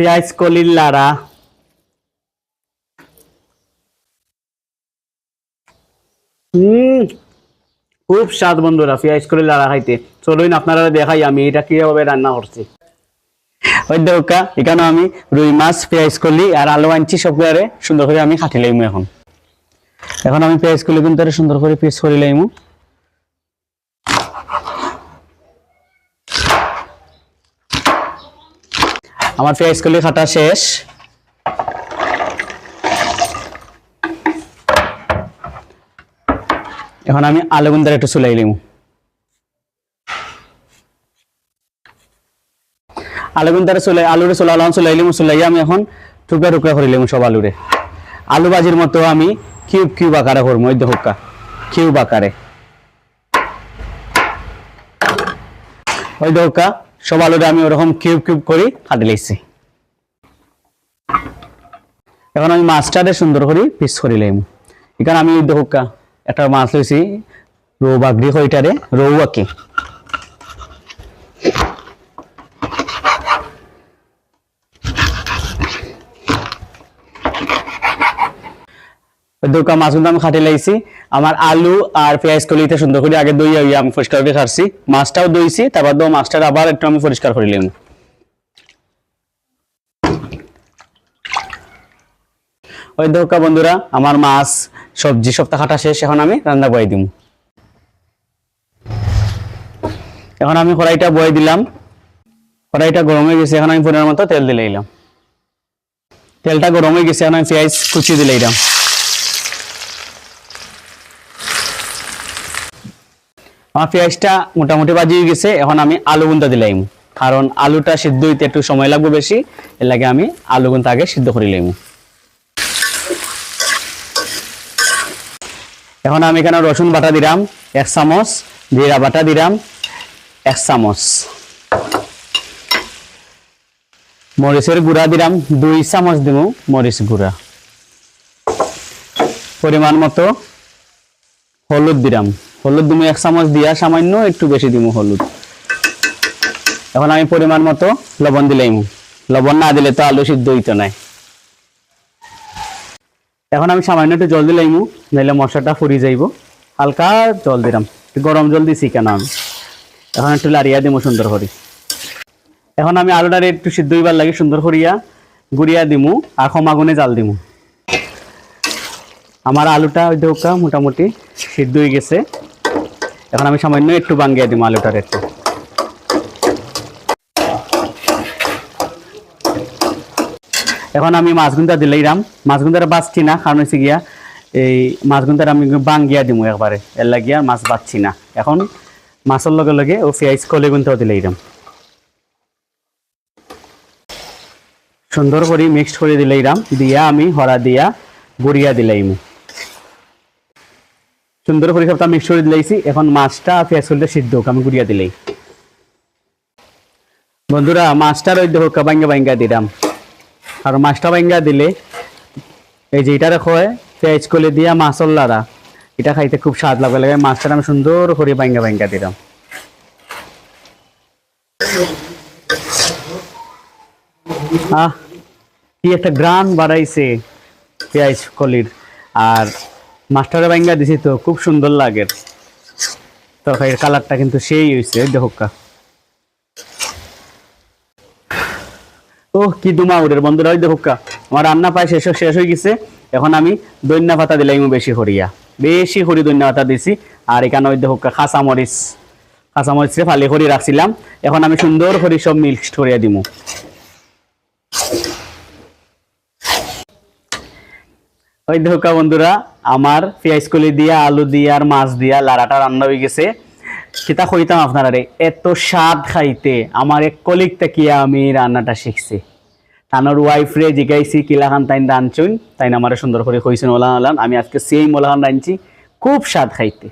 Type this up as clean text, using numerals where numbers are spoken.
পেঁয়াজ কলির লাড়া। খুব স্বাদ বন্ধুরা পেঁয়াজ কলির লাড়া খাইতে। চলুন আপনারা দেখাই আমি এটা কিভাবে রান্না করছি। ওই দেখা এখানে আমি রুই মাছ, পেঁয়াজ কলি আর আলু আনছি, সবগুলো সুন্দর করে আমি কাটি লাইমু। এখন আমি পেঁয়াজ কলি কিন্তু সুন্দর করে পিস করে লাইমু। আমার পেঁয়াজ কলি কাটা শেষ। এখন আমি আলু গুন্দার একটু চুলাই লিমু। আলু গুন্দারে চুলাই আলুরে চুলাই লিমু। চুলাই আমি এখন টুকরা টুকরা করে লিমু সব আলুরে। আলু ভাজির মতো আমি কিউব কিউব আকারে করবো। ওই দেখো কিউব আকারে। ওই দেখো সব আলুরে আমি ওরকম কিউব কিউব করে কাটি লাইছি। এখন আমি মাছটারে সুন্দর করে পিস করে লাইমু। এখানে আমি ওই দেখো একটা মাছ লইছি, রৌ বাগড়ি কইটারে রৌ আঁকি। মাছগুলো আমি খাটি লাইছি। আমার আলু আর পেঁয়াজ কলিতে সুন্দর করে আগে দই আমি পরিষ্কার করে খাচ্ছি। মাছটাও দইছি, তারপর মাছটার আবার একটু আমি পরিষ্কার করে নিলাম। ওই দেখো বন্ধুরা আমার মাছ সবজি সবটা কাটা শেষ। এখন আমি রান্না বয়ে দিব। এখন আমি কড়াইটা বয়ে দিলাম। কড়াইটা গরম হয়ে গেছে। এখন আমি পরিমাণ মতো তেল দিলাম। তেলটা গরম হয়ে গেছে। এখন আমি পেঁয়াজ কুচি দিলাম। আমার পেঁয়াজটা মোটামুটি বাজি হয়ে গেছে। এখন আমি আলু গুন্তা দিলাম, কারণ আলুটা সিদ্ধ হইতে একটু সময় লাগবে বেশি, এর লাগে আমি আলু গুন্তা আগে সিদ্ধ করে নিলাম। এখন আমি এখানে রসুন বাটা দিলাম 1 চামচ, জিরা বাটা দিলাম 1 চামচ, মরিচের গুঁড়া দিলাম 2 চামচ দিব মরিচ গুঁড়া, পরিমাণ মতো হলুদ দিলাম। হলুদ দিব 1 চামচ দিয়া সামান্য একটু বেশি দিব হলুদ। এখন আমি পরিমাণ মতো লবণ দিলাম। লবণ না দিলে তো আলু সিদ্ধ হইতো না। এখন আমি সামান্য একটু জল দিলাম, নাইলে মশলাটা ফুরি যাইব। হালকা জল দিলাম, গরম জল দিছি কেন আমি। এখন একটু লাড়িয়া দিব সুন্দর করে। এখন আমি আলুটারে একটু সিদ্ধ হইবার লাগে সুন্দর করিয়া গুড়িয়া দিমু আর কম আগুনে জাল দিমু। আমার আলুটা ওই দেখা মোটামুটি সিদ্ধ হয়ে গেছে। এখন আমি সামান্য একটু ভাঙ্গিয়া দিব আলুটার একটু। এখন আমি মাছগুন্তা দিলাম। মাছগুন্তাটা বাঁচছি না, কারণ হচ্ছে গিয়া এই মাছগুন্তাটা আমি ভাঙ্গিয়া দিব একবারে, এর লাগিয়া মাছ বাঁচছি না। এখন মাছের লগে লগে ও পেঁয়াজ কলি গুন্তাও দিলাম, সুন্দর করে মিক্সড করে দিলাম। দিয়া আমি হরা দিয়া গুড়িয়া দিলাম, সুন্দর করে সবটা মিক্স করে দিলাইছি। এখন মাছটা পেঁয়াজ কলিটা সিদ্ধ হোক, আমি গুড়িয়া দিলাই। বন্ধুরা মাছটার ওই দেখো ভাঙ্গা ভাঙ্গা দিলাম, আর মাছটা ভাঙ্গা দিলে এই যে এটা হয় পেঁয়াজ কলি দিয়া মাছর লাড়া, এটা খাইতে খুব স্বাদ লাগে। মাছটা আমি সুন্দর করে ভাঙ্গা ভাঙ্গা দিলাম। কি একটা গ্রান বাড়াইছে পেঁয়াজ কলির, আর মাছটারে ভাঙ্গা দিছি তো খুব সুন্দর লাগে। তরকারির কালারটা কিন্তু সেই হয়েছে দেখা। ও কি দুমা উড়ের বন্ধুরা, ওই দেখা আমার রান্না প্রায় শেষ হয়ে গেছে। এখন আমি ধনিয়া পাতা দিলাম বেশি করি ধনিয়া পাতা দিছি। আর এখানে ওই দেখা কাঁচামরিচ ফালি করে রাখছিলাম। এখন আমি সুন্দর করে সব মিক্সড করিয়া দিব। ওই দেখা বন্ধুরা আমার পেঁয়াজ কলি দিয়া আলু দিয়া আর মাছ দিয়া লাড়াটা রান্না হয়ে গেছে। সেটা কইতাম আপনারা এত স্বাদ খাইতে। আমার এক কলিগ তাকিয়া আমি রান্নাটা শিখছি, তানোর ওয়াইফ রে জিগাইছি কিলাখান তাইন রাঁধছুন, তাই আমার সুন্দর করে কইছেন ওলান। আমি আজকে সেই মোলাখান রাঁধছি, খুব স্বাদ খাইতে।